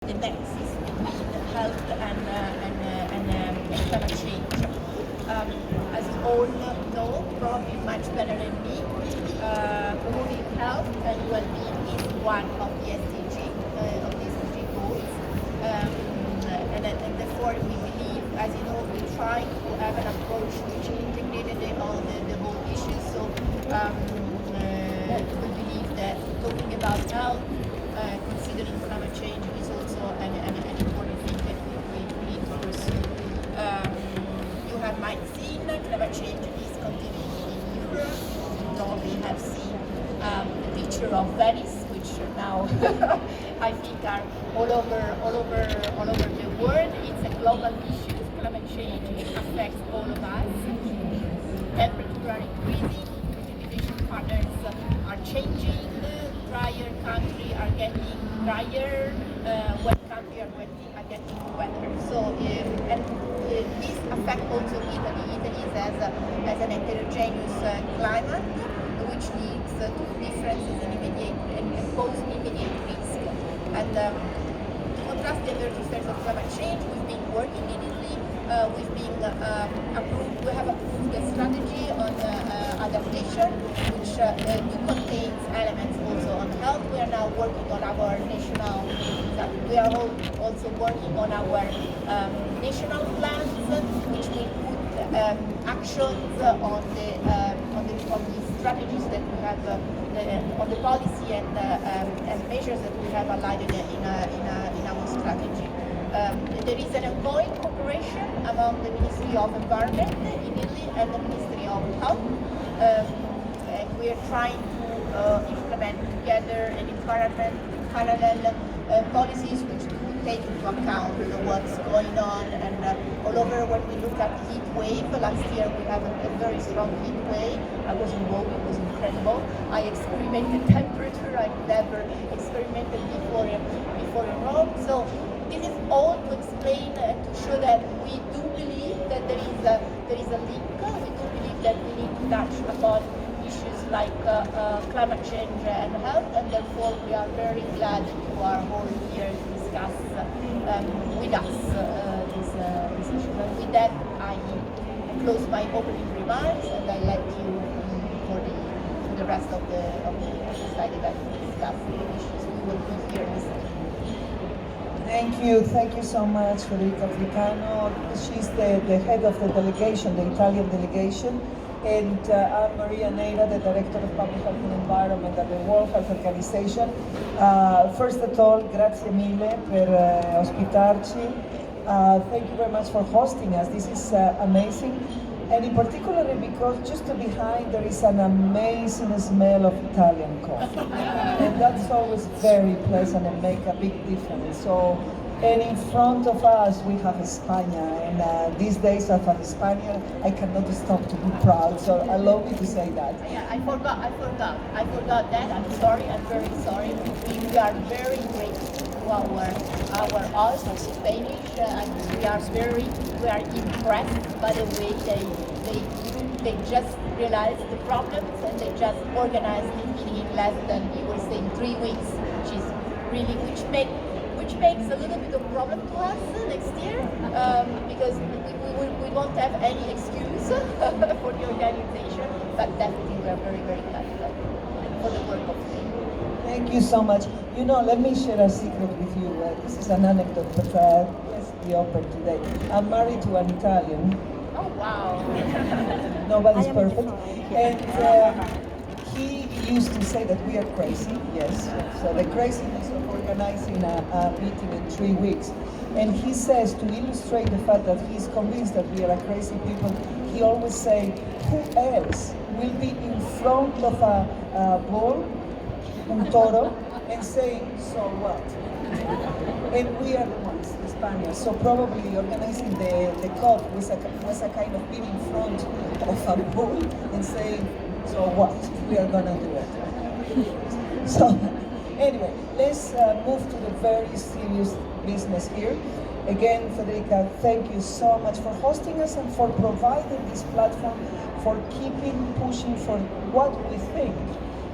the nexus between health and climate change. As you all know, probably much better than me, promoting health and well-being is one of the SDG goals. And therefore we believe, as you know, we try to have an approach which integrated all the whole issue. So we believe that talking about health, considering climate change, is also an important thing that we need to pursue. Might seen climate change is continuing in Europe. You probably have seen the picture of Venice, which now I think are all over the world. It's a global issue. Climate change affects all of us. Temperatures are increasing, precipitation patterns are changing, drier countries are getting drier, wet countries are getting wetter. So this affects also Italy. Italy has an heterogeneous climate, which leads to differences in immediate and pose immediate risk. And to contrast the emerging effects of climate change, we've been working in Italy. We have approved a strategy on adaptation, which contains elements also on health. We are now working on our national. We are also working on our national plans, which will put actions on the strategies that we have, on the policy and measures that we have aligned in our strategy. There is an ongoing cooperation among the Ministry of Environment in Italy and the Ministry of Health. And we are trying to implement together and in parallel policies which do take into account what's going on. And all over, when we look at the heat wave, last year we had a very strong heat wave. I was in Rome, it was incredible. I experimented temperature I've never experimented before in Rome. So this is all to explain, to show that we do believe that there is a link. We do believe that we need to touch upon issues like climate change and health, and therefore we are very glad you are all here to discuss with us this issue. And with that, I close my opening remarks, and I let you for the rest of the slide event to discuss the issues we will be here listening. Thank you so much, Federica Africano. She's the head of the delegation, the Italian delegation, and I'm Maria Neira, the Director of Public Health and Environment at the World Health Organization. First of all, grazie mille per ospitarci. Thank you very much for hosting us. This is amazing. And in particular because just behind there is an amazing smell of Italian coffee. And that's always very pleasant and make a big difference. So, and in front of us we have España, and these days as an Spaniard I cannot stop to be proud, so allow me to say that. Yeah, I forgot that. I'm sorry, I'm very sorry. We are very grateful to our also Spanish, and we are impressed by the way they just realized the problems, and they just organized the meeting in less than, you were saying, 3 weeks, which is really which makes a little bit of problem to us next year, because we won't have any excuse for the organization, but definitely we are very, very glad for the work of today. Thank you so much. You know, let me share a secret with you. This is an anecdote, but let's be open today. I'm married to an Italian. Oh, wow. Nobody's perfect. And he used to say that we are crazy, yes. So the craziness of organizing a meeting in 3 weeks. And he says, to illustrate the fact that he's convinced that we are a crazy people, he always say, who else will be in front of a bull, un toro, and saying, so what? And we are the ones, the Spaniards. So probably organizing the COP was a kind of being in front of a bull and saying, so what? We are gonna do it. So anyway, let's move to the very serious business here. Again, Federica, thank you so much for hosting us and for providing this platform, for keeping pushing for what we think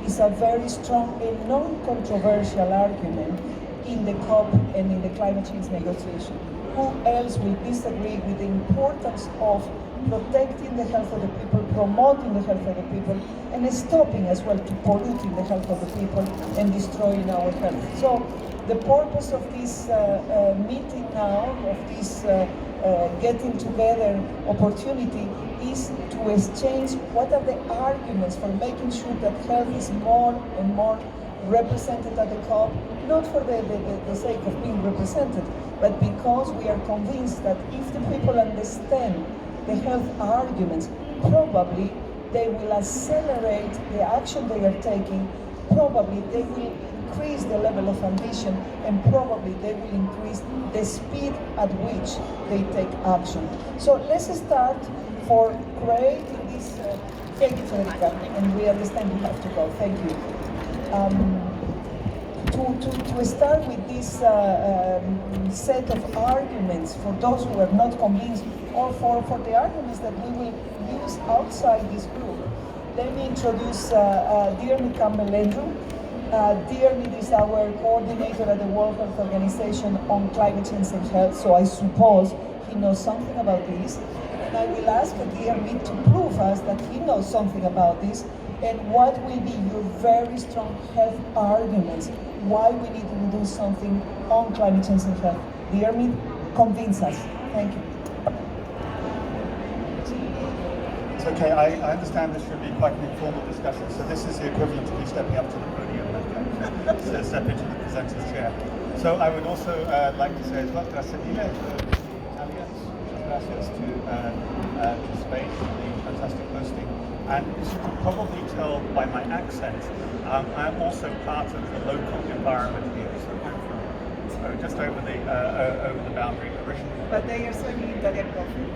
is a very strong and non-controversial argument in the COP and in the climate change negotiation. Who else will disagree with the importance of protecting the health of the people, promoting the health of the people, and stopping as well to polluting the health of the people and destroying our health? So the purpose of this meeting now, of this getting together opportunity, is to exchange what are the arguments for making sure that health is more and more represented at the COP, not for the sake of being represented, but because we are convinced that if the people understand the health arguments, probably they will accelerate the action they are taking, probably they will increase the level of ambition, and probably they will increase the speed at which they take action. So let's start for creating this. Thank you, Federica, and we understand you have to go. Thank you. To start with this set of arguments for those who are not convinced, or for the arguments that we will use outside this group, let me introduce Dearny Campbell-Andrew. Dearny is our coordinator at the World Health Organization on climate change and health, so I suppose he knows something about this. And I will ask Dearny to prove us that he knows something about this, and what will be your very strong health arguments why we need to do something on climate change and health. Dearny, convince us. Thank you. It's okay, I understand this should be quite an informal discussion, so this is the equivalent of me stepping up to the podium and so step into the presenter's chair. So I would also like to say as well, grazie mille to Italians, gracias to Spain for the fantastic hosting. And as you can probably tell by my accent, I'm also part of the local environment here. So I'm from just over the boundary originally. But they are serving Italian coffee.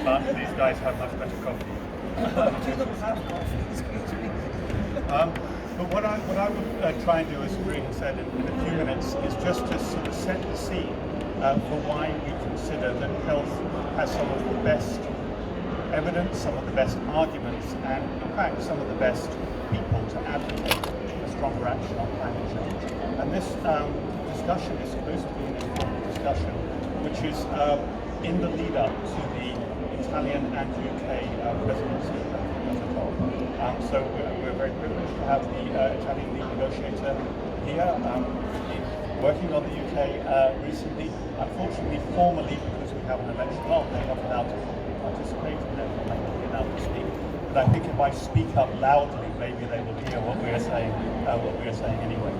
But these guys have much better coffee. You don't have coffee, excuse me. But what I would try and do, as Maria said in a few minutes, is just to sort of set the scene for why we consider that health has some of the best evidence, some of the best arguments, and in fact some of the best people to advocate for stronger action on climate change. And this discussion is supposed to be an informal discussion, which is in the lead up to the Italian and UK presidency of the COP. So we're very privileged to have the Italian lead negotiator here. Working on the UK recently, unfortunately formally, because we have an election on, they're not allowed to participate and therefore may not be allowed to speak. But I think if I speak up loudly, maybe they will hear what we are saying anyway.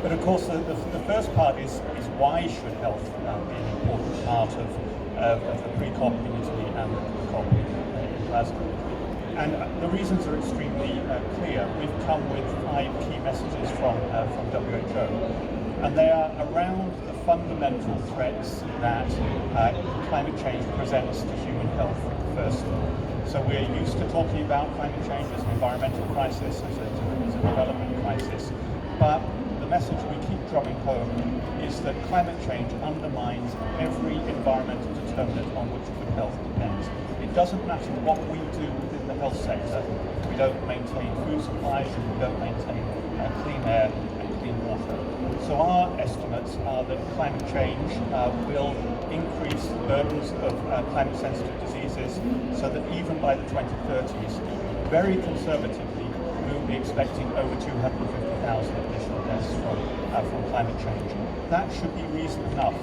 But of course, the first part is why should health be an important part of the pre-COP in Italy and the COP in Glasgow. And the reasons are extremely clear. We've come with 5 key messages from WHO, and they are around the fundamental threats that climate change presents to human health first. So we're used to talking about climate change as an environmental crisis, as a development crisis, but the message we keep drumming home is that climate change undermines every environmental determinant on which good health depends. It doesn't matter what we do within the health sector if we don't maintain food supplies, if we don't maintain clean air and clean water. So our estimates are that climate change will increase burdens of climate-sensitive diseases, so that even by the 2030s, very conservatively, we will be expecting over 250,000 additional deaths from climate change. That should be reason enough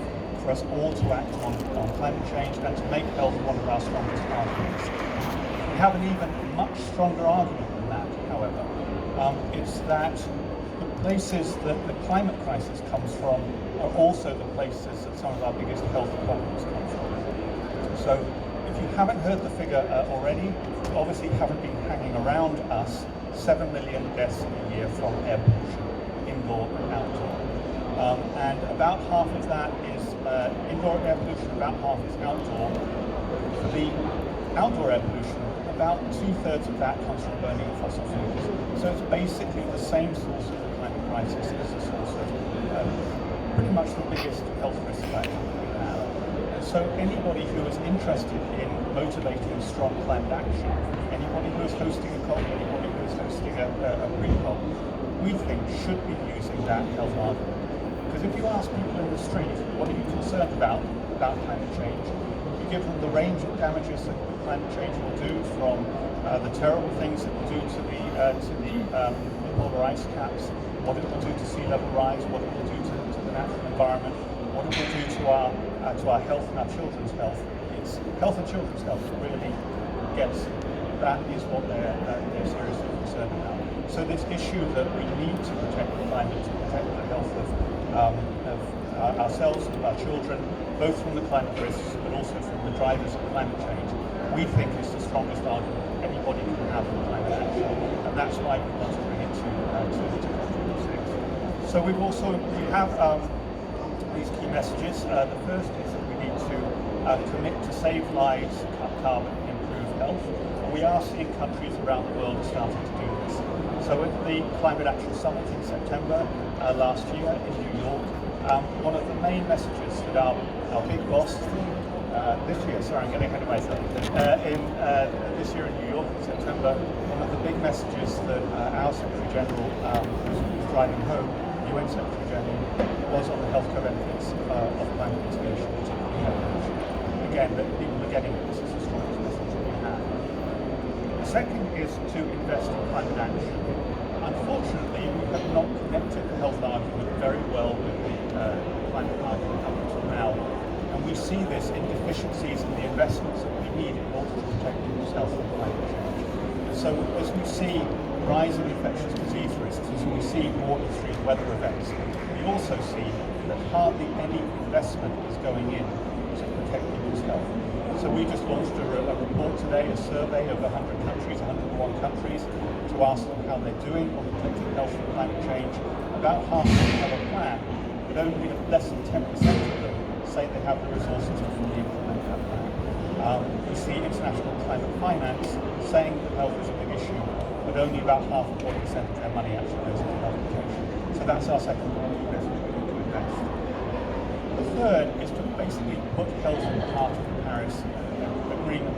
for us all to act on climate change and to make health one of our strongest arguments. We have an even much stronger argument than that, however. It's that the places that the climate crisis comes from are also the places that some of our biggest health problems come from. So if you haven't heard the figure already, you obviously haven't been hanging around us, 7 million deaths a year from air pollution, indoor and outdoor. And about half of that is indoor air pollution, about half is outdoor. For the outdoor air pollution, about 2/3 of that comes from burning of fossil fuels. So it's basically the same source of the climate crisis as the source of pretty much the biggest health risk factor we have. And so anybody who is interested in motivating strong climate action, anybody who is hosting a COP, anybody who is hosting a pre-COP, we think should be using that health argument. Because if you ask people in the street, what are you concerned about climate change, you give them the range of damages that climate change will do, from the terrible things it will do to the polar ice caps, what it will do to sea level rise, what it will do to the natural environment, what it will do to our health and our children's health. It's health and children's health that really gets, that is what they're seriously concerned about. So this issue that we need to protect the climate, to protect the health of ourselves and our children, both from the climate risks but also from the drivers of climate change, we think is the strongest argument anybody can have for climate action, and that's why we want to bring it to COP26. So we have these key messages. The first is that we need to commit to save lives, cut carbon, improve health. And we are seeing countries around the world starting to do this. So at the Climate Action Summit in September last year in New York, one of the main messages that our big boss this year, sorry, I'm getting ahead of myself, this year in New York in September, one of the big messages that our Secretary General was driving home, UN Secretary General, was on the healthcare benefits of climate mitigation, particularly health action. Again, that people are getting it. This is the strongest message that we have. The second is to invest in climate action. Unfortunately, we have not connected the health argument very well with the climate argument up until now. And we see this in deficiencies in the investments that we need in order to protect people's health from climate change. And so as we see rising infectious disease risks, as we see more extreme weather events, we also see that hardly any investment is going in to protect people's health. So we just launched a report today, a survey of 100 countries, 101 countries, to ask them how they're doing on protecting health from climate change. About half of them have a plan, but only less than 10% of them say they have the resources to fully implement that plan. We see international climate finance saying that health is a big issue, but only about half of 1% of their money actually goes into health education. So that's our second point of investment we need to invest. The third is to basically put health at the heart of the Paris Agreement.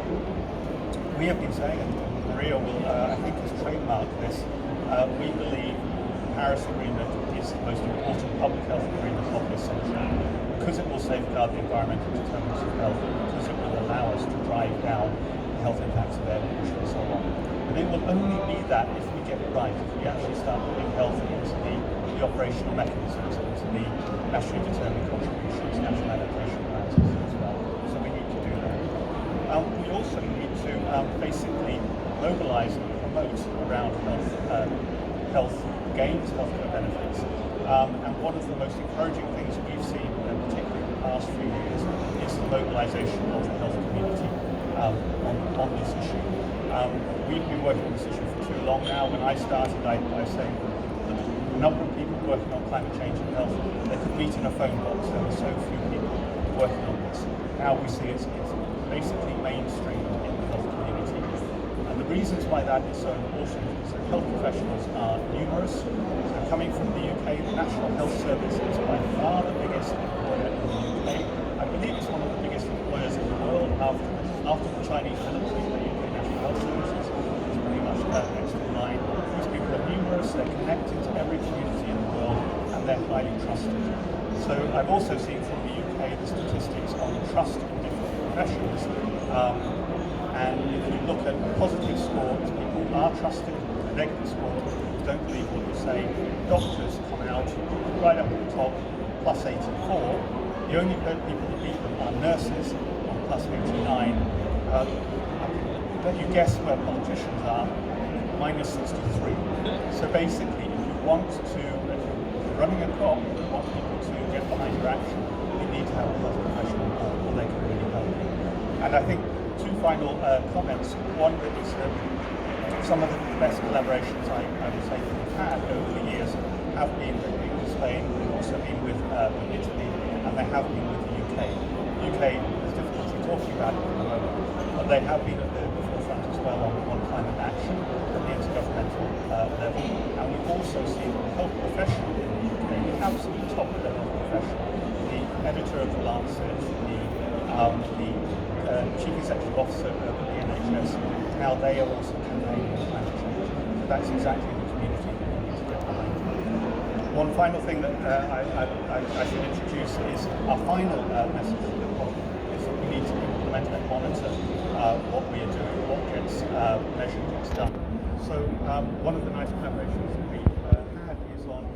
We have been saying, and Maria will, I think, has trademarked this, we believe the Paris Agreement is the most important public health agreement of this century, because it will safeguard the environmental determinants of health, because it will allow us to drive down the health impacts of air pollution and so on. But it will only be that if we get it right, if we actually start putting health into the operational mechanisms, into the nationally determined contributions, national adaptation plans as well. So we need to do that. We also need to basically mobilise and promote around health gains, healthcare benefits. And one of the most encouraging things we've seen, particularly in the past few years, is the mobilisation of the health community on this issue. We've been working on this issue for too long now. When I started, I say the number of people working on climate change and health, they could meet in a phone box. There were so few people working on this. Now we see it's basically mainstream in the health community. And the reasons why that is so important is that health professionals are numerous. So coming from the UK, the National Health Service is by far the biggest employer in the UK. I believe it's one of the biggest employers in the world after the Chinese military. The UK National Health Service is pretty much next in line. These people are numerous, they're connected to every community in the world, and they're highly trusted. So I've also seen from the UK the statistics on trust in different professions. And if you look at positive scores, people are trusted. Negative scores, don't believe what you say. Doctors come out right up at the top, plus 84. The only people that beat them are nurses on plus 89. Let you guess where politicians are, minus 63. So basically, if you want to, if you're running a COP, you want people to get behind your action, you need to have a health professional on board, or they can really help you. And I think two final comments. One that is some of the best collaborations I would say that we've had over the years have been with Spain, they've also been with Italy, and they have been with the UK. The UK has difficulty talking about it at the moment, but they have been at the forefront as well on climate action at the intergovernmental level. And we've also seen a health professional in the UK, the absolute top level professional, the editor of the Lancet, the Chief Executive Officer of the NHS, now they are also campaigning on climate change. So that's exactly the community that we need to get behind. One final thing that I should introduce is our final message to the COP is that we need to implement and monitor what we are doing, what gets measured, gets done. So one of the nice collaborations that we had is on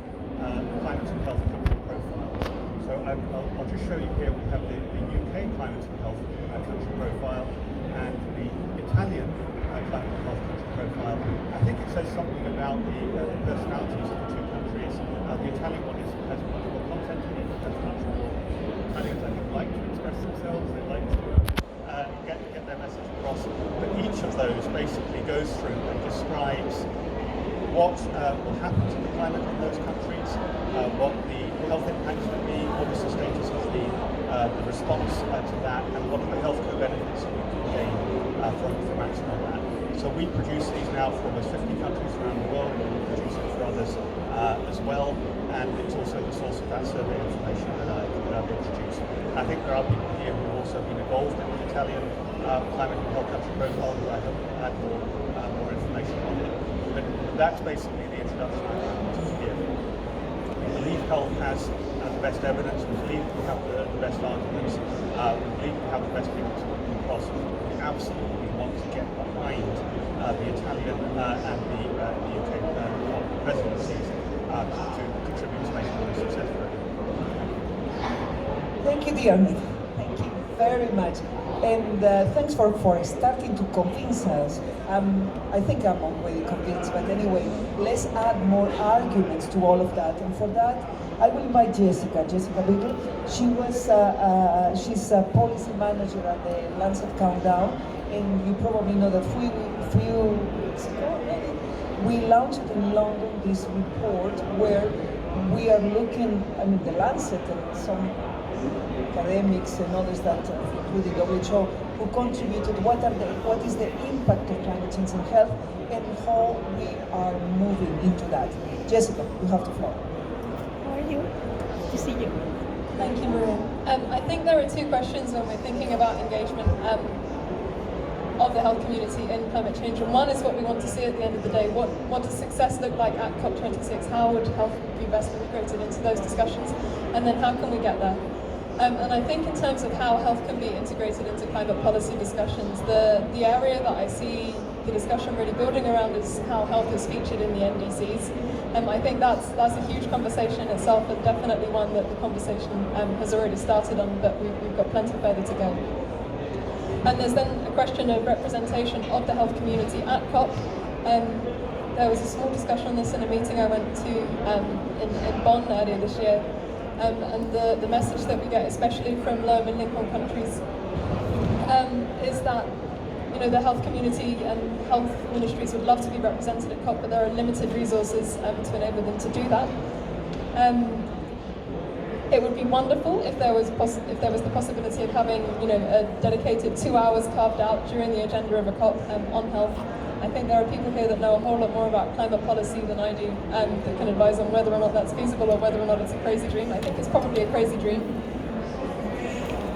climate and health country profiles. So I'll just show you here, we have the UK climate and health country profile and the Italian climate and health country profile. I think it says something about the personalities of the two countries. The Italian one has much more content in it, has much more Italians, I think, like to express themselves, they like to get their message across. But each of those basically goes through and describes what will happen to the climate in those countries, what the health impacts will be, what is the status of the response to that, and what are the healthcare benefits that we can gain from acting on that. So we produce these now for almost 50 countries around the world, and we produce it for others as well, and it's also the source of that survey information that I've introduced. I think there are people here who have also been involved in the Italian climate and health country profile who I hope will add more information on it. But that's basically the introduction I wanted to give. We believe health has the best evidence, we believe we have the best arguments, we believe we have the best people to come across. We absolutely want to get behind the Italian and the UK presidencies to contribute to making them successful. Thank you, dear. Thank you very much. And thanks for starting to convince us. I think I'm already convinced, but anyway, let's add more arguments to all of that. And for that, I will invite Jessica Bigley. She's a policy manager at the Lancet Countdown, and you probably know that few weeks ago, we launched in London this report where we are looking, the Lancet and some academics and others that, including WHO, who contributed what is the impact of climate change in health and how we are moving into that. Jessica, you have the floor. How are you? Good to see you. Thank you, Maria. I think there are two questions when we're thinking about engagement of the health community in climate change. And one is what we want to see at the end of the day. What does success look like at COP26? How would health be best integrated into those discussions? And then how can we get there? And I think in terms of how health can be integrated into climate policy discussions, the area that I see the discussion really building around is how health is featured in the NDCs. I think that's a huge conversation in itself, and definitely one that the conversation has already started on, but we've got plenty further to go. And there's then a question of representation of the health community at COP. There was a small discussion on this in a meeting I went to in Bonn earlier this year. And the message that we get, especially from low and middle income countries, is that the health community and health ministries would love to be represented at COP, but there are limited resources to enable them to do that. It would be wonderful if there was the possibility of having a dedicated 2 hours carved out during the agenda of a COP on health. I think there are people here that know a whole lot more about climate policy than I do, that can advise on whether or not that's feasible or whether or not it's a crazy dream. I think it's probably a crazy dream.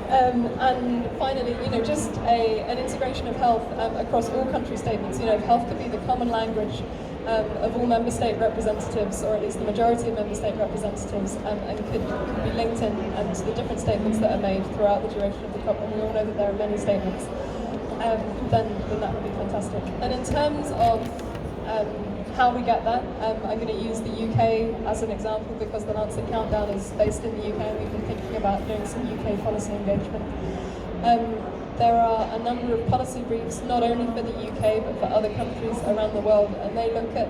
And finally, just an integration of health across all country statements. Health could be the common language of all member state representatives, or at least the majority of member state representatives, and could be linked in to the different statements that are made throughout the duration of the COP. And we all know that there are many statements. Then that would be fantastic. And in terms of how we get there, I'm going to use the UK as an example because the Lancet Countdown is based in the UK, and we've been thinking about doing some UK policy engagement. There are a number of policy briefs, not only for the UK but for other countries around the world, and they look at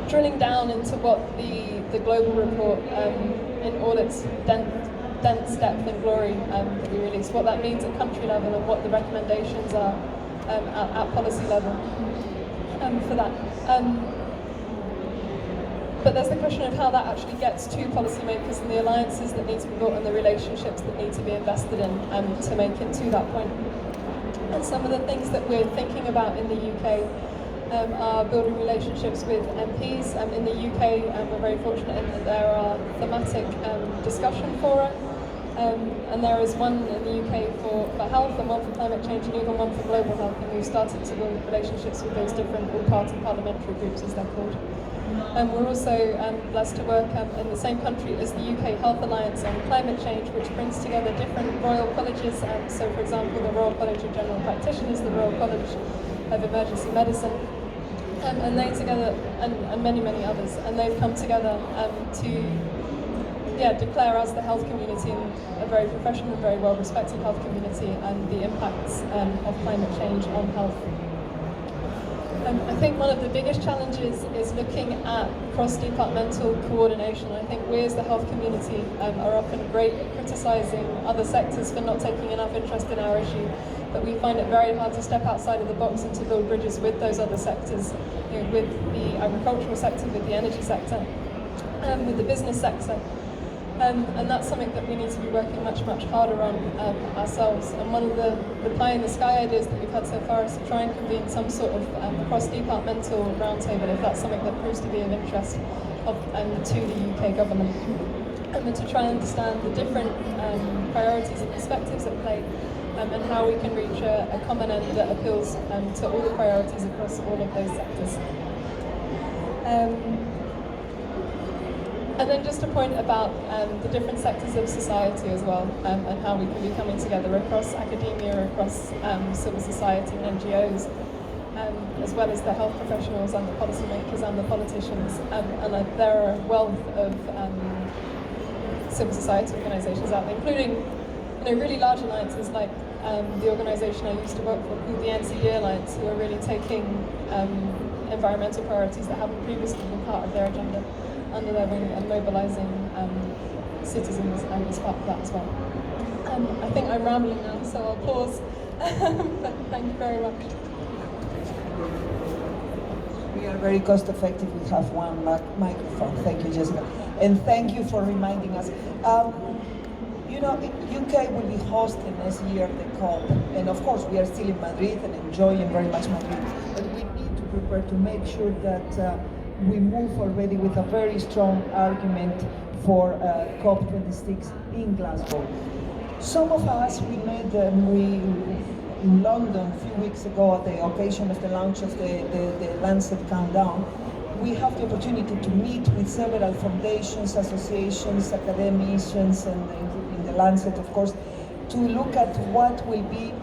drilling down into what the global report in all its dense depth and glory that we release, what that means at country level and what the recommendations are at policy level for that. But there's the question of how that actually gets to policymakers and the alliances that need to be built and the relationships that need to be invested in to make it to that point. And some of the things that we're thinking about in the UK are building relationships with MPs. In the UK, we're very fortunate in that there are thematic discussion fora, and there is one in the UK for health and one for climate change and even one for global health, and we've started to build relationships with those different all-party parliamentary groups, as they're called. We're also blessed to work in the same country as the UK Health Alliance on Climate Change, which brings together different royal colleges. So, for example, the Royal College of General Practitioners, the Royal College of Emergency Medicine, and they together, and many, many others, and they've come together to declare us the health community, and a very professional and very well-respected health community, and the impacts of climate change on health. I think one of the biggest challenges is looking at cross-departmental coordination. I think we as the health community are often great at criticising other sectors for not taking enough interest in our issue, but we find it very hard to step outside of the box and to build bridges with those other sectors, with the agricultural sector, with the energy sector, with the business sector. And that's something that we need to be working much, much harder on ourselves. And one of the pie-in-the-sky ideas that we've had so far is to try and convene some sort of cross-departmental roundtable, if that's something that proves to be of interest to the UK government, and to try and understand the different priorities and perspectives at play, and how we can reach a common end that appeals to all the priorities across all of those sectors. And then just a point about the different sectors of society as well, and how we can be coming together across academia, across civil society and NGOs, as well as the health professionals and the policymakers and the politicians. And there are a wealth of civil society organisations out there, including really large alliances like the organisation I used to work for, called the NCD Alliance, who are really taking environmental priorities that haven't previously been part of their agenda under their wing, and mobilising citizens as part of that as well. I think I'm rambling now, so I'll pause. But thank you very much. We are very cost effective. We have one microphone. Thank you, Jessica. And thank you for reminding us. UK will be hosting next year the COP. And of course, we are still in Madrid and enjoying very much Madrid. But we need to prepare to make sure that we move already with a very strong argument for COP26 in Glasgow. Some of us, we met in London a few weeks ago at the occasion of the launch of the Lancet Countdown. We have the opportunity to meet with several foundations, associations, academicians, and in the Lancet, of course, to look at what will be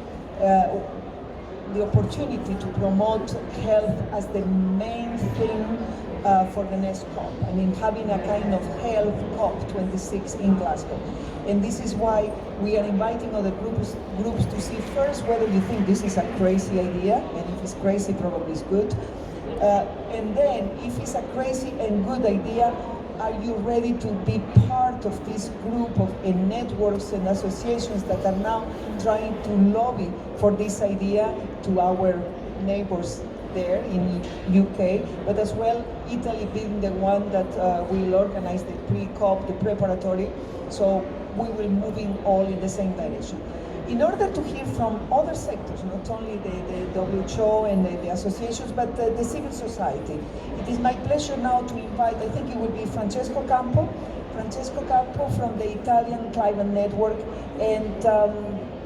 the opportunity to promote health as the main thing for the next COP. I mean, having a kind of health COP26 in Glasgow. And this is why we are inviting other groups to see first whether you think this is a crazy idea, and if it's crazy, probably it's good. And then, if it's a crazy and good idea, are you ready to be part of this group of networks and associations that are now trying to lobby for this idea to our neighbors there in UK, but as well Italy being the one that will organize the pre-COP, the preparatory, so we will moving all in the same direction. In order to hear from other sectors, not only the WHO and the associations, but the civil society, it is my pleasure now to invite, I think it will be Francesco Campo from the Italian Climate Network, and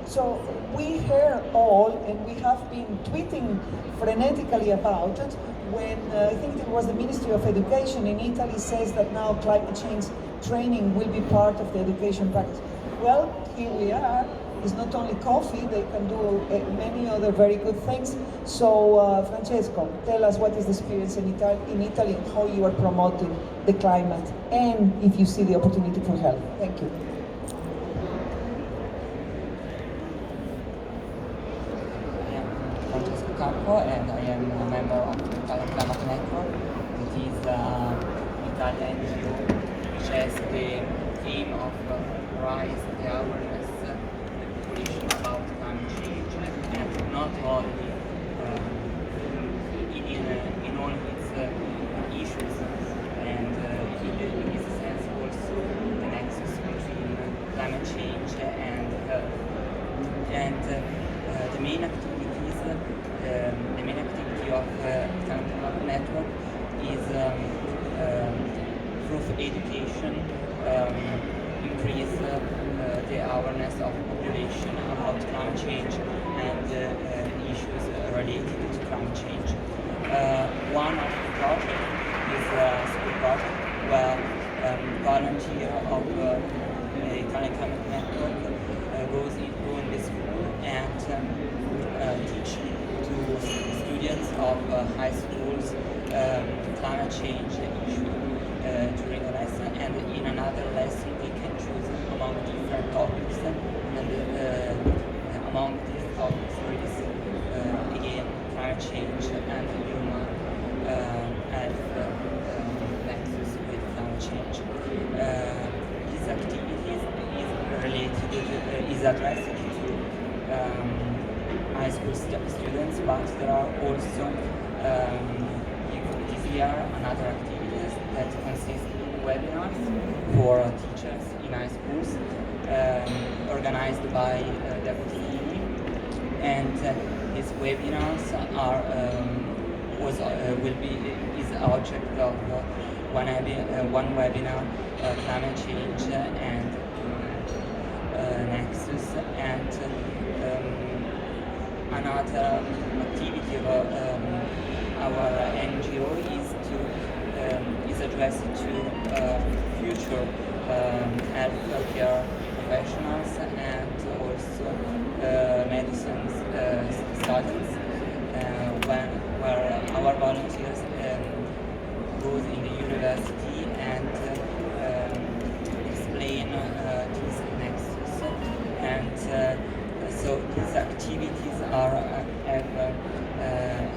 so we heard all, and we have been tweeting frenetically about it, when I think it was the Ministry of Education in Italy says that now climate change training will be part of the education practice. Well, here we are. It's not only coffee, they can do many other very good things. So, Francesco, tell us what is the experience in Italy and how you are promoting the climate, and if you see the opportunity for health. Thank you. Francesco Campo, and I am a member of the Italian Climate Network. It is an Italian NGO which has the aim of raise the awareness and education about climate change, and not only in all its issues, and in this sense also the nexus between climate change and health. And the main activity of the Climate Network is through education, increase the awareness of the population about climate change and issues related to climate change. One of the projects is school project where volunteer of Italian Climate Network go in the school and teach to students of high schools climate change issue during a lesson, and in another lesson they can choose among different topics, and among these topics there is again climate change and human health nexus with climate change. These activities is related is addressed to high school students, but there are also this year another activities that consist in webinars for teachers in high schools, organized by D'Agostini, and these webinars are is object of one webinar, climate change and Nexus, and another activity of our NGO is addressed to future healthcare professionals and also medicine students, where our volunteers go in the university and explain this nexus, and so these activities have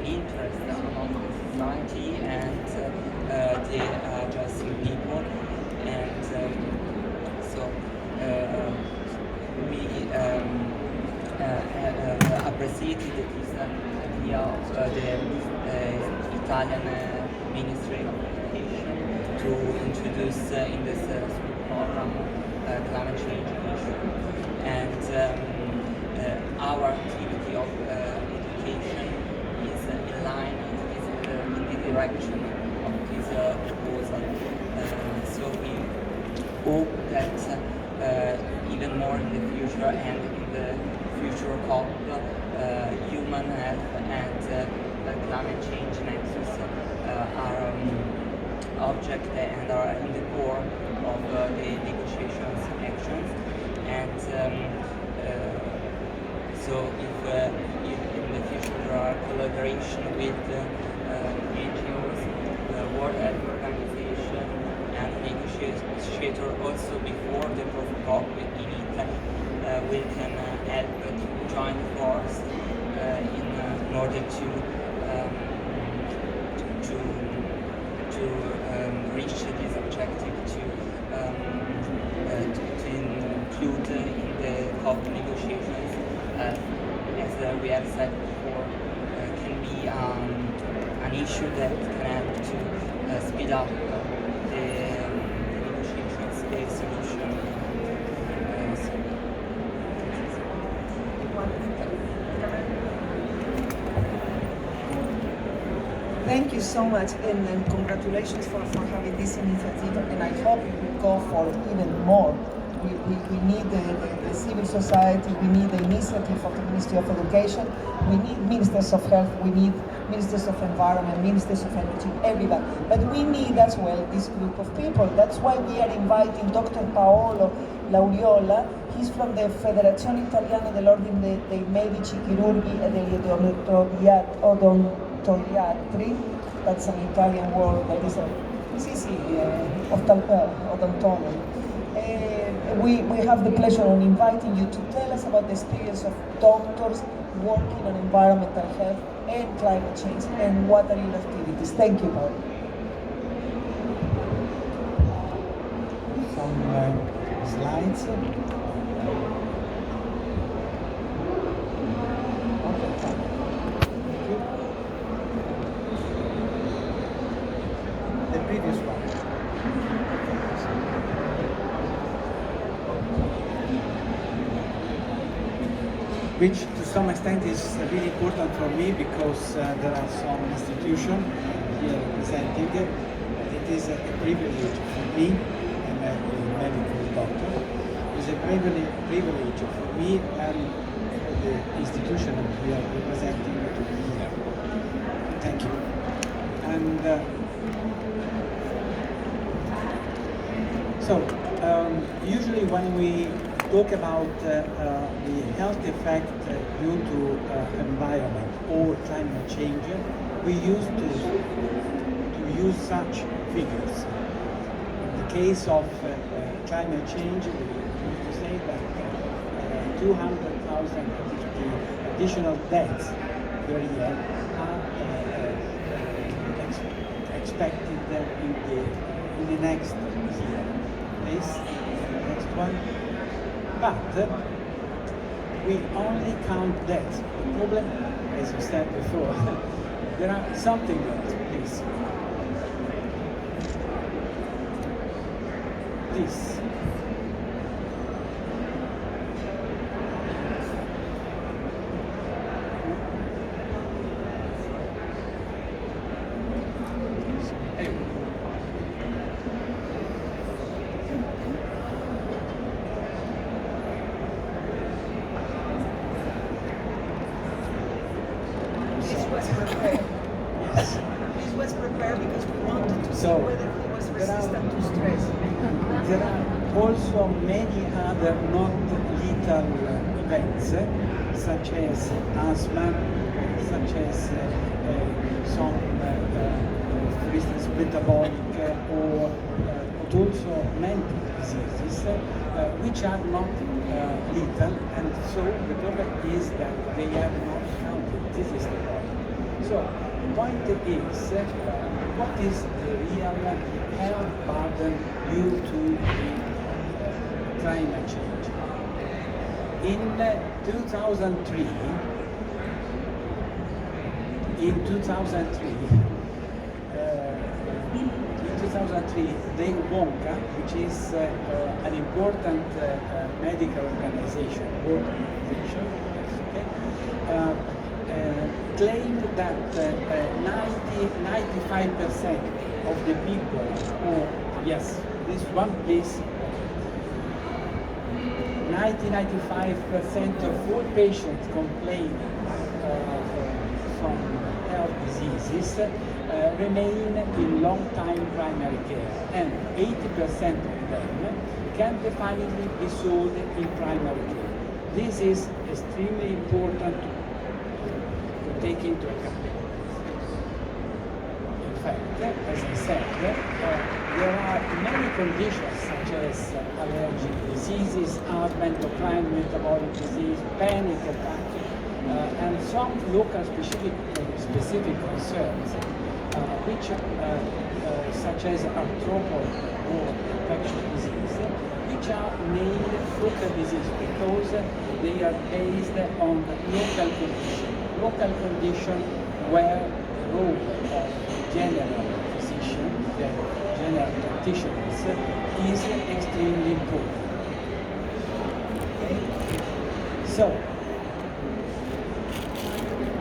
interest among the society, and they are just people, and so we appreciated this idea of the Italian Ministry of Education to introduce in this school program climate change issue, and our activity of education is in line, is in the direction of this proposal. So we hope that even more in the future and in the future COP, human health and climate change nexus are object and are in the core of the negotiations actions, and so if in the future there are collaboration with NGOs, World Health Organization, and negotiator also before the COP in Italy, we can help to join force in order to reach this objective, to include in the COP negotiations, as we have said before, can be an issue that can help to speed up the negotiations, the solution. Thank you so much, and congratulations for having this initiative, and I hope it will go for even more. We need the civil society, we need the initiative of the Ministry of Education, we need ministers of health, we need ministers of environment, ministers of energy, everybody. But we need as well this group of people. That's why we are inviting Dr. Paolo Lauriola. He's from the Federazione Italiana dell'Ordine dei Medici Chirurghi e degli Odontoiatri. That's an Italian word that is odontonomy. We have the pleasure of inviting you to tell us about the experience of doctors working on environmental health and climate change, and what are your activities. Thank you, Paul. Some slides. The previous one. Which to some extent is really important for me, because there are some institutions here representing it. It is a privilege for me, I'm a medical doctor. It's a privilege for me and for the institution that we are representing to be here. Thank you. And So, usually when we talk about the health effect due to environment or climate change, we used to use such figures. In the case of climate change, we used to say that 200,000 additional deaths per year are expected in the next year. This next one. But we only count deaths. The problem, as you said before, there are something else, please. This. This was prepared because we wanted to see So, whether he was resistant to stress. There are also many other not lethal events, such as asthma, such as some, for instance, metabolic or but also mental diseases, which are not lethal, and so the problem is that they have not counted. This is the problem. So the point is, what is the real health burden due to climate change? In 2003, they WONCA, which is an important medical organization, world organization, claimed that 95% of the people, yes, this one please, 95% of all patients complain from health diseases remain in long-time primary care, and 80% of them can definitely be solved in primary care. This is extremely important to take into account. In fact, as I said, there are many conditions such as allergic diseases, asthma, endocrine, metabolic disease, panic attack, and some local specific concerns, which such as arthropod or infectious disease, which are named local disease because they are based on local condition where the role of general physician, the general practitioners, is extremely important. Okay? So,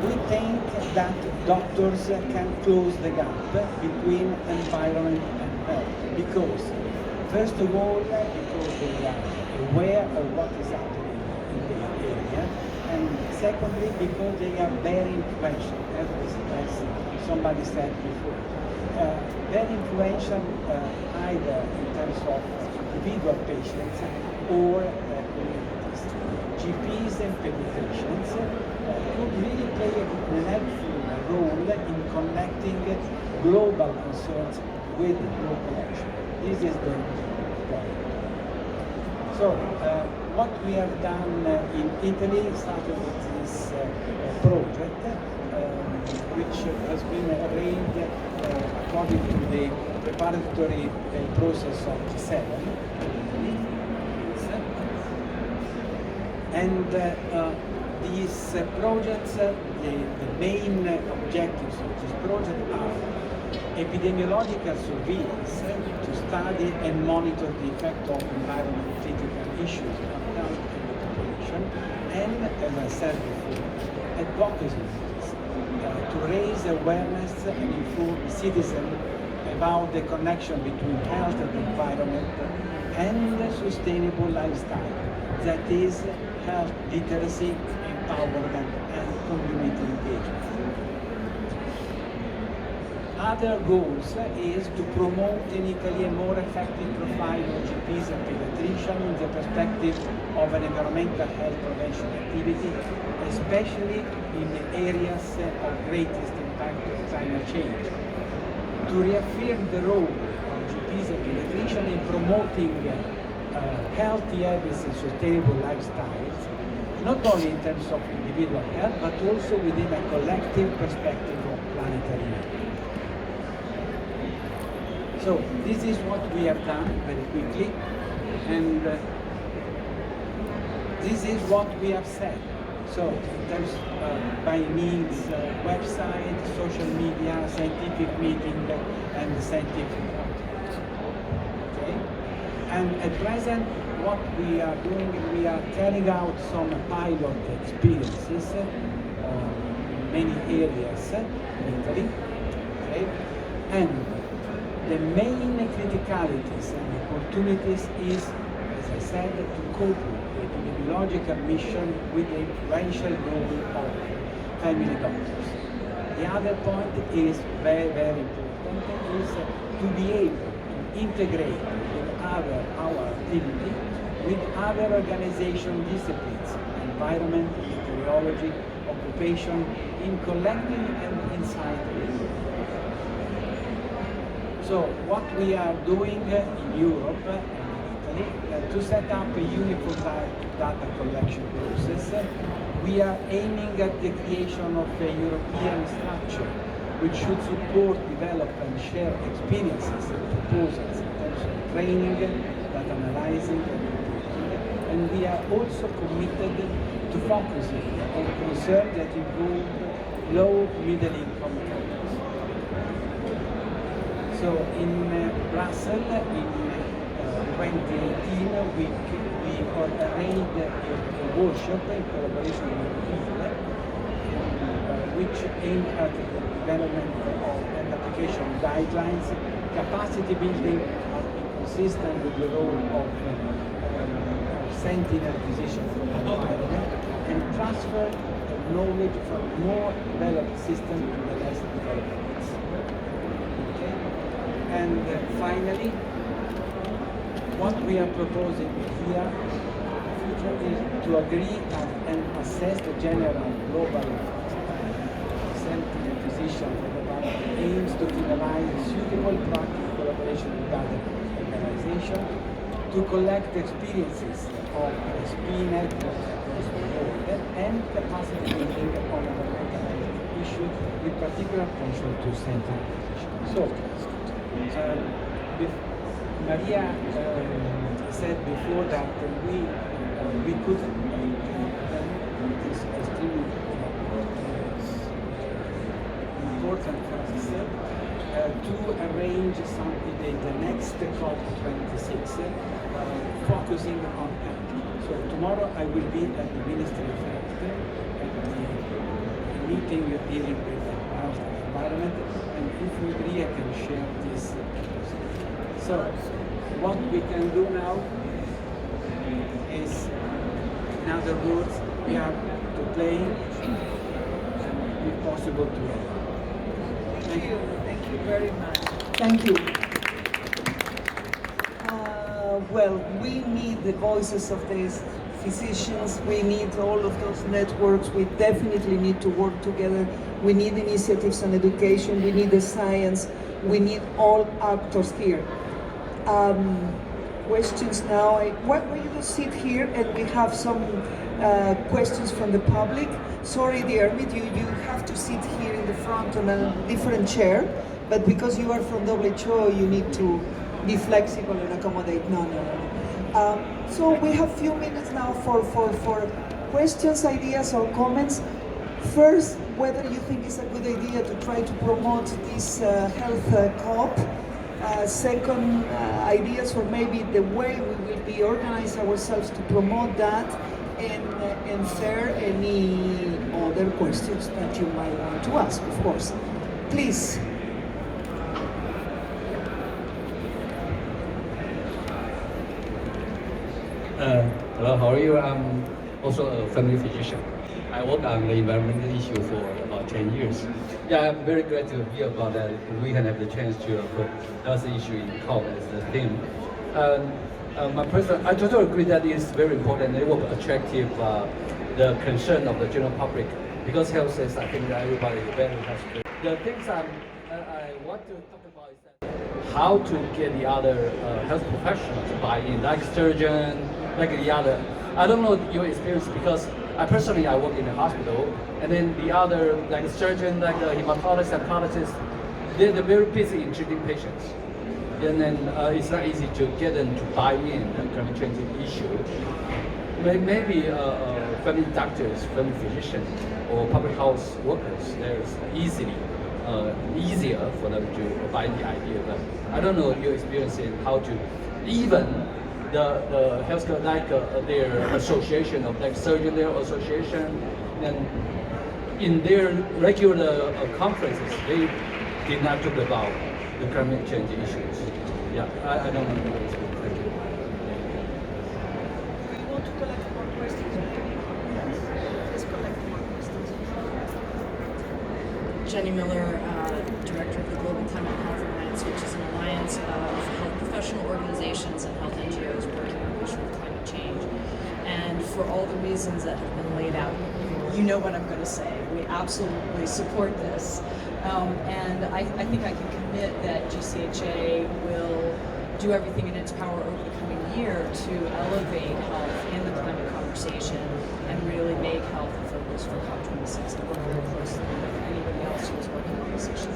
we think that doctors can close the gap between environment and health because, first of all, because they are aware of what is happening in their area, and secondly, because they are very influential, as somebody said before. Very influential either in terms of individual patients or communities. GPs and pediatricians could really play an helpful role in connecting global concerns with local action. This is the point. So, what we have done in Italy started with this project, which has been arranged according to the preparatory process of G7. And these projects, the main objectives of this project are epidemiological surveillance to study and monitor the effect of environmental critical issues on health and the population, and, as I said before, advocacy to raise awareness and inform citizens about the connection between health and environment and sustainable lifestyle, that is, health literacy, empowerment, and community engagement. Other goals is to promote in Italy a more effective profile of GPs and pediatricians in the perspective of an environmental health prevention activity, especially in the areas of greatest impact of climate change. To reaffirm the role of GPs and pediatricians in promoting healthy habits and sustainable lifestyles, not only in terms of individual health, but also within a collective perspective of planetary health. So this is what we have done very quickly, and this is what we have said. So in terms by means website, social media, scientific meeting, and scientific articles. Okay? And at present, what we are doing, we are carrying out some pilot experiences in many areas in Italy. Okay? And the main criticalities and opportunities is, as I said, to cope with the epidemiological mission with the influential role of family doctors. The other point is very, very important, is to be able to integrate with our activity with other organization disciplines, environment, meteorology, occupation, in collecting and insight. So what we are doing in Europe and in Italy to set up a uniform data collection process, we are aiming at the creation of a European structure which should support, develop and share experiences and proposals in terms of training, data analyzing and reporting. And we are also committed to focusing on concerns that involve low middle income countries. So in Brussels, in 2018, we arranged a workshop in collaboration with PIL, which aimed at the development of and application of guidelines, capacity building must be consistent with the role of sentinel physician for the environment, and transfer knowledge from more developed systems to the less developed ones. And finally, what we are proposing here is to agree and assess the general global sentinel physician for the environment aims to finalize suitable practical collaboration with other organizations to collect experiences of SP networks across the world and capacity building on environmental health issues with particular attention to sentinel physicians. So, Maria said before that we could it is extremely important for us to arrange the next COP26 focusing on health. So tomorrow I will be at the Ministry of Health at the meeting dealing with health and environment, and if we agree I can share this. So what we can do now is, in other words, we have to play and if possible to win. Thank you. Thank you very much. Thank you. Well, we need the voices of these physicians. We need all of those networks. We definitely need to work together. We need initiatives on education. We need the science. We need all actors here. Questions now. Why don't you just sit here and we have some questions from the public. Sorry, dear, you have to sit here in the front on a different chair, but because you are from WHO, you need to be flexible and accommodate. No. So we have few minutes now for questions, ideas, or comments. First, whether you think it's a good idea to try to promote this health COP. Second, ideas for maybe the way we will be organizing ourselves to promote that. And third, any other questions that you might want to ask, of course. Please. Hello, how are you? I'm also a family physician. I work on the environmental issue for about 10 years. Yeah, I'm very glad to hear about that. We can have the chance to put health issue in COP as the theme. My person, I totally agree that it's very important. It will attractive the concern of the general public because health is, I think, that everybody very has to. The things I want to talk about is that how to get the other health professionals to buy in, like surgeon, like the other. I don't know your experience because I personally work in a hospital, and then the other like surgeon, like the hematologist, oncologist, they're very busy in treating patients, and then it's not easy to get them to buy in the climate change issue. Maybe family doctors, family physicians, or public health workers, there's easier for them to buy the idea. But I don't know your experience in how to even the healthcare, like their association of like surgeon, their association, and in their regular conferences, they did not talk about the climate change issues. Yeah, I don't know. Thank you. We want to collect more questions. Let's collect more questions. Jenny Miller, Director of the Global Climate and Health Alliance, which is an alliance of health professional organizations and health NGOs working on the issue of climate change. And for all the reasons that have been laid out, you know what I'm going to say. We absolutely support this. And I think I can commit that GCHA will do everything in its power over the coming year to elevate health in the climate conversation and really make health a focus for COP26 and work very closely with anybody else who's working on this issue.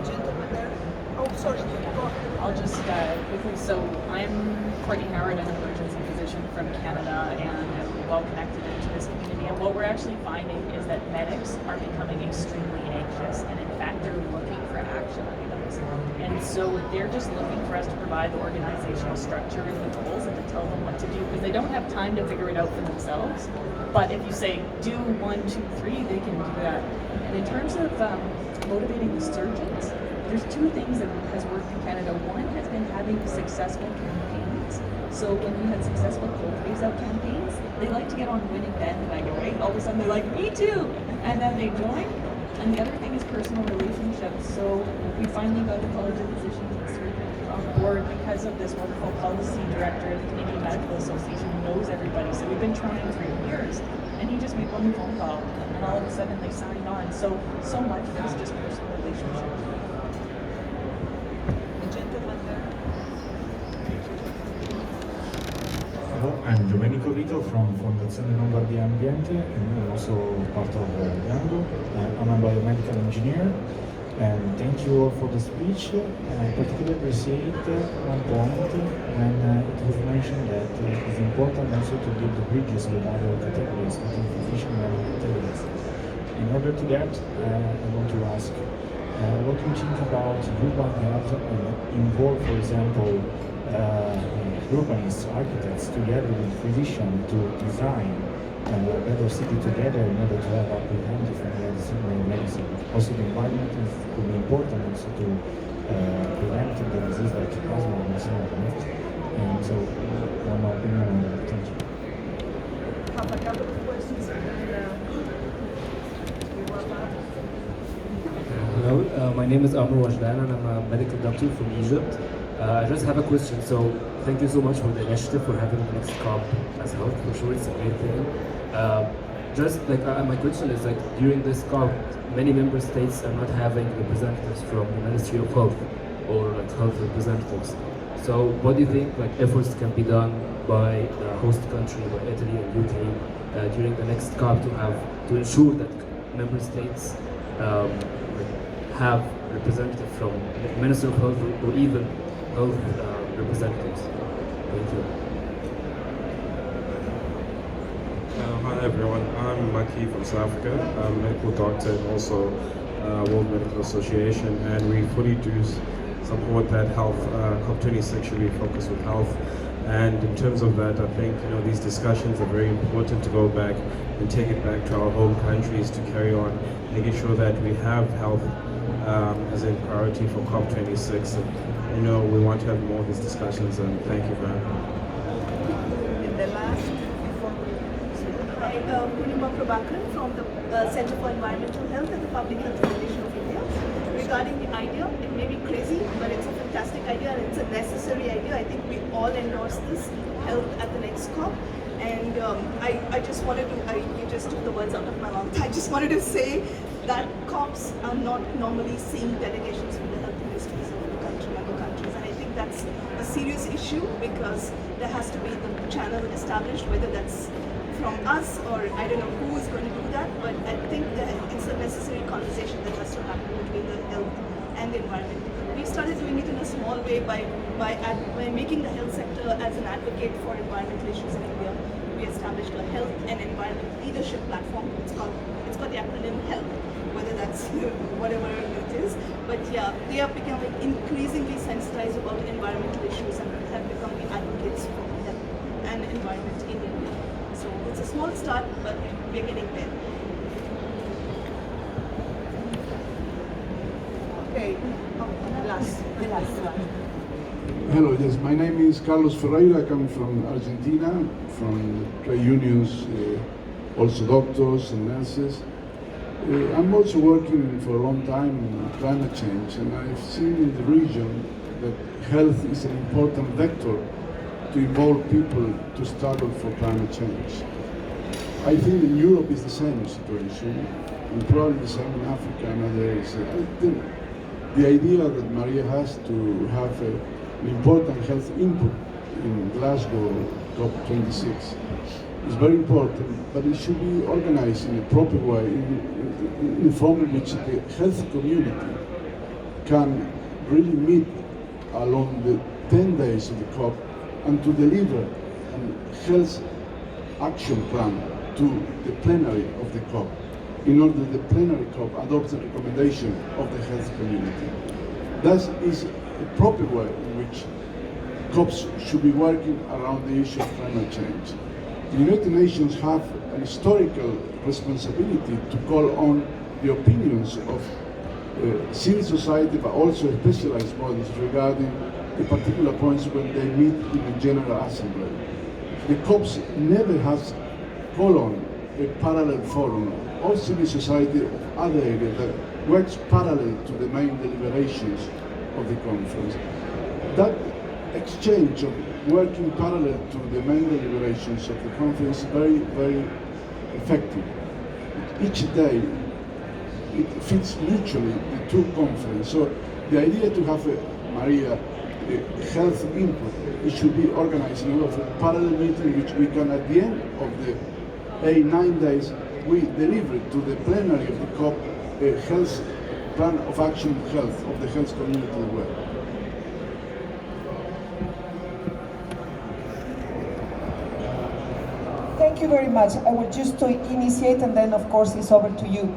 Gentleman there. Oh, sorry. Go ahead. I'll just quickly, so I'm Courtney Howard, an emergency physician from Canada, and I'm well connected into this community. And what we're actually finding is that medics are becoming extremely anxious, and in fact, they're looking for action items. And so they're just looking for us to provide the organizational structure and the goals and to tell them what to do, because they don't have time to figure it out for themselves. But if you say, do 1, 2, 3, they can do that. And in terms of motivating the surgeons, there's 2 things that has worked in Canada. One has been having successful campaigns. So when we had successful cold phase out campaigns, they like to get on the winning bandwagon, right? All of a sudden they're like, me too! And then they join. And the other thing is personal relationships. So we finally got the College of Physicians and Surgeons on board because of this wonderful policy director of the Canadian Medical Association who knows everybody. So we've been trying for years. And he just made one phone call, and all of a sudden they signed on. So much of it is just personal relationships. I'm Domenico Vito from Fondazione Lombardia Ambiente, and I'm also part of Yango. I'm a biomedical engineer, and thank you all for the speech. I particularly appreciate one point when it was mentioned that it's important also to build the bridges with other categories, between physician and categories. In order to that, I want to ask, what do you think about urban health involve, for example, urbanists, architects, together with physicians to design a better city together in order to have a preventive and medicine. Also, the environment could be important also to prevent the disease like asthma and so on. And so, one more opinion on that. Thank you. Have a couple of questions and then we wrap up. Hello, my name is Amr Wajdan and I'm a medical doctor from Egypt. I just have a question. So, thank you so much for the initiative for having the next COP as health. For sure, it's a great thing. My question is like during this COP, many member states are not having representatives from the Ministry of Health or like health representatives. So, what do you think like efforts can be done by the host country, by Italy and UK, during the next COP to ensure that member states have representatives from the Minister of Health or even health representatives? Thank you. Hi everyone, I'm Maki from South Africa. I'm a medical doctor and also World Medical Association, and we fully do support that health. COP26 should be focused with health, and in terms of that, I think these discussions are very important to go back and take it back to our home countries to carry on, making sure that we have health as a priority for COP26. And, we want to have more of these discussions, and thank you very much. And the last, before we Hi, Purnima Prabhakaran from the Center for Environmental Health at the Public Health Foundation of India. Regarding the idea, it may be crazy, but it's a fantastic idea and it's a necessary idea. I think we all endorse this, health at the next COP. And I just wanted to, you just took the words out of my mouth. I just wanted to say that COPs are not normally seeing delegations from the health ministries of the country, other countries. And I think that's a serious issue because there has to be the channel established, whether that's from us or I don't know who is going to do that, but I think that it's a necessary conversation that has to happen between the health and the environment. We started doing it in a small way by making the health sector as an advocate for environmental issues in India. We established a health and environment leadership platform. It's got the acronym HELP, whether that's whatever it is. But yeah, they are becoming increasingly sensitized about environmental issues and have become the advocates for health and environment in India. So it's a small start, but we're getting there. Okay, the last one. Hello, yes, my name is Carlos Ferreira. I come from Argentina, from trade unions, also doctors and nurses. I'm also working for a long time in climate change, and I've seen in the region that health is an important vector to involve people to struggle for climate change. I think in Europe is the same situation, and probably the same in Africa and other areas. I think the idea that Maria has to have an important health input in Glasgow COP26 is very important, but it should be organized in a proper way, in a form in which the health community can really meet along the 10 days of the COP and to deliver a health action plan to the plenary of the COP, in order that the plenary COP adopts the recommendation of the health community. That is a proper way in which COPs should be working around the issue of climate change. The United Nations have an historical responsibility to call on the opinions of civil society, but also specialized bodies regarding the particular points when they meet in the General Assembly. The COPs never has called on a parallel forum or civil society of other areas that works parallel to the main deliberations of the conference. That exchange of working parallel to the main deliberations of the conference is very, very effective. Each day it fits mutually the two conferences. So the idea to have Maria health input, it should be organized in a parallel meeting which we can at the end of the 9 days we deliver to the plenary of the COP a health plan of action health of the health community as well. Thank you very much. I will just to initiate and then of course it's over to you.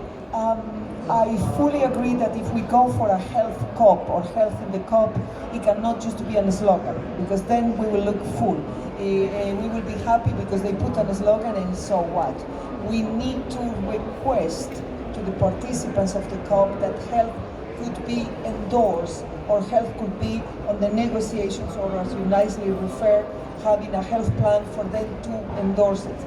I fully agree that if we go for a health COP or health in the COP, it cannot just be a slogan, because then we will look full. We will be happy because they put on a slogan and so what? We need to request to the participants of the COP that health could be endorsed, or health could be on the negotiations, or as you nicely refer, having a health plan for them to endorse it.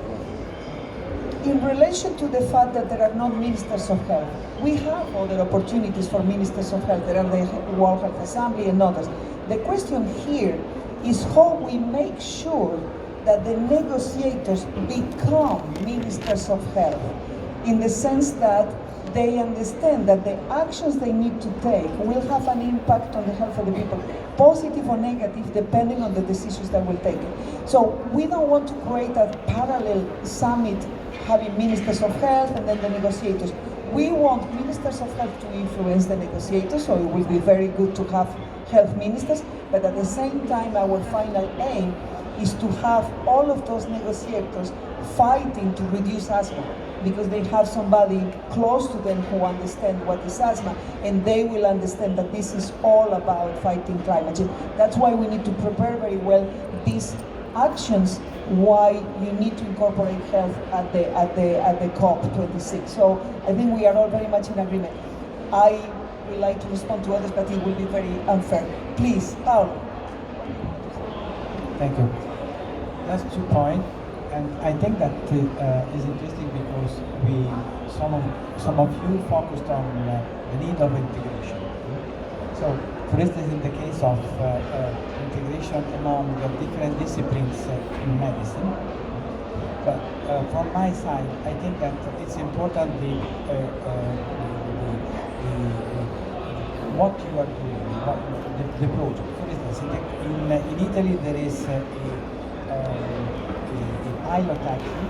In relation to the fact that there are not ministers of health, we have other opportunities for ministers of health. There are the World Health Assembly and others. The question here is how we make sure that the negotiators become ministers of health, in the sense that they understand that the actions they need to take will have an impact on the health of the people, positive or negative, depending on the decisions that will take. So we don't want to create a parallel summit having ministers of health and then the negotiators. We want ministers of health to influence the negotiators, so it will be very good to have health ministers, but at the same time our final aim is to have all of those negotiators fighting to reduce asthma, because they have somebody close to them who understands what is asthma, and they will understand that this is all about fighting climate change. That's why we need to prepare very well these actions, why you need to incorporate health at the COP26. So I think we are all very much in agreement. I would like to respond to others, but it will be very unfair. Please, Paolo. Thank you. Last 2 points. And I think that is interesting because some of you focused on the need of integration. So, for instance, in the case of integration among the different disciplines in medicine, but from my side, I think that it's important what you are doing, the project. For instance, in Italy there is a pilot action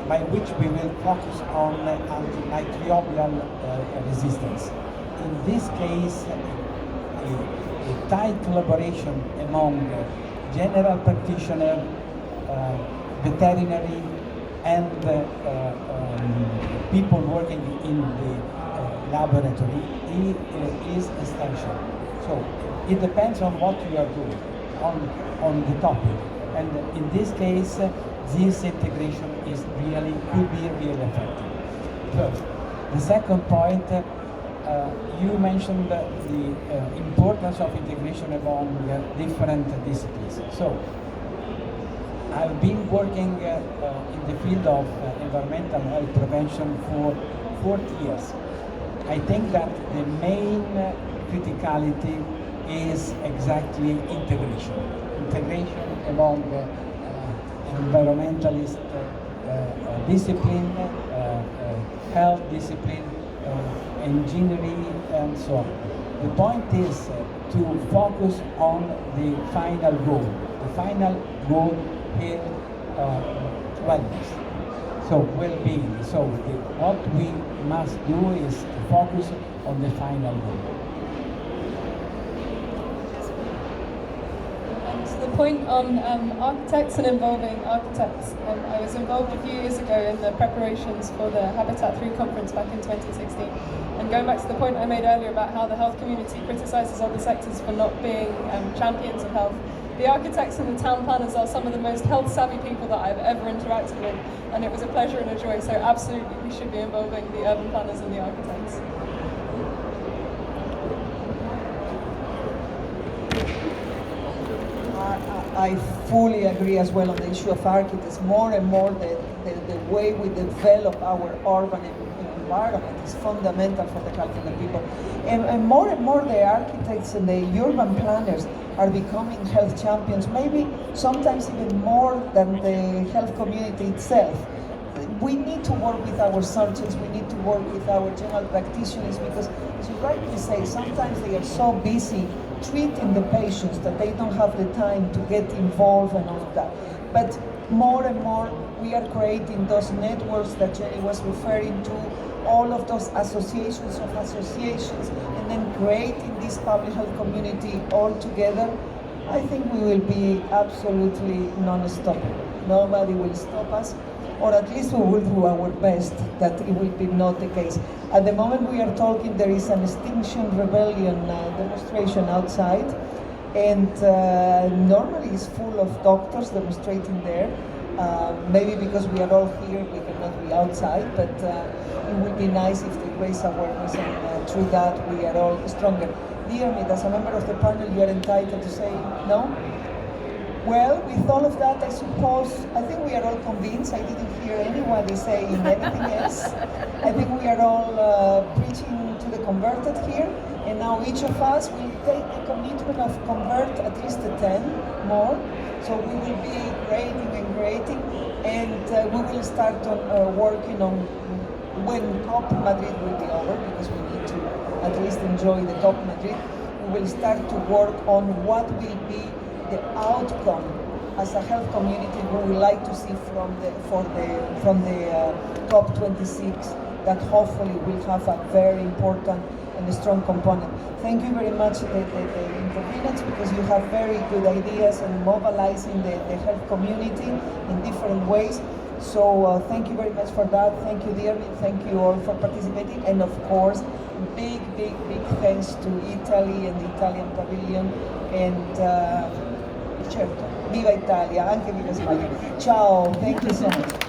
by which we will focus on antimicrobial resistance. In this case, a tight collaboration among general practitioner, veterinary, and people working in the laboratory is essential. So it depends on what you are doing on the topic, and in this case, this integration could be really effective. First, the second point, you mentioned the importance of integration among different disciplines. So I've been working in the field of environmental health prevention for 40 years. I think that the main criticality is exactly integration. Integration among environmentalist discipline, health discipline, engineering, and so on. The point is to focus on the final goal. The final goal is wellness, so well-being. So what we must do is to focus on the final goal. And to the point on architects and involving architects, I was involved a few years ago in the preparations for the Habitat 3 conference back in 2016. And going back to the point I made earlier about how the health community criticises other sectors for not being champions of health, the architects and the town planners are some of the most health-savvy people that I've ever interacted with, and it was a pleasure and a joy, so absolutely we should be involving the urban planners and the architects. I fully agree as well on the issue of architects. More and more the way we develop our urban environment is fundamental for the health of the people. And more the architects and the urban planners are becoming health champions, maybe sometimes even more than the health community itself. We need to work with our surgeons, we need to work with our general practitioners, because as you rightly say, sometimes they are so busy treating the patients that they don't have the time to get involved and all of that. But more and more we are creating those networks that Jenny was referring to, all of those associations of associations, and then creating this public health community all together. I think we will be absolutely non-stoppable. Nobody will stop us, or at least we will do our best that it will be not the case. At the moment we are talking, there is an Extinction Rebellion demonstration outside, and normally it's full of doctors demonstrating there. Maybe because we are all here, we cannot be outside, but it would be nice if they raise awareness, and through that we are all stronger. Dear me, as a member of the panel, you are entitled to say no? Well, with all of that, I suppose, I think we are all convinced. I didn't hear anybody saying anything else. I think we are all preaching to the converted here, and now each of us will take the commitment of convert at least 10 more. So we will be creating, and we will start on working on when COP Madrid will be over, because we need to at least enjoy the COP Madrid. We will start to work on what will be the outcome as a health community we would like to see from the COP26, that hopefully will have a very important and a strong component. Thank you very much, the intervenants, because you have very good ideas and mobilizing the health community in different ways. So thank you very much for that. Thank you, dear. Thank you all for participating, and of course, big thanks to Italy and the Italian Pavilion, and certo, viva Italia, anche viva Spagna. Ciao, thank you so much.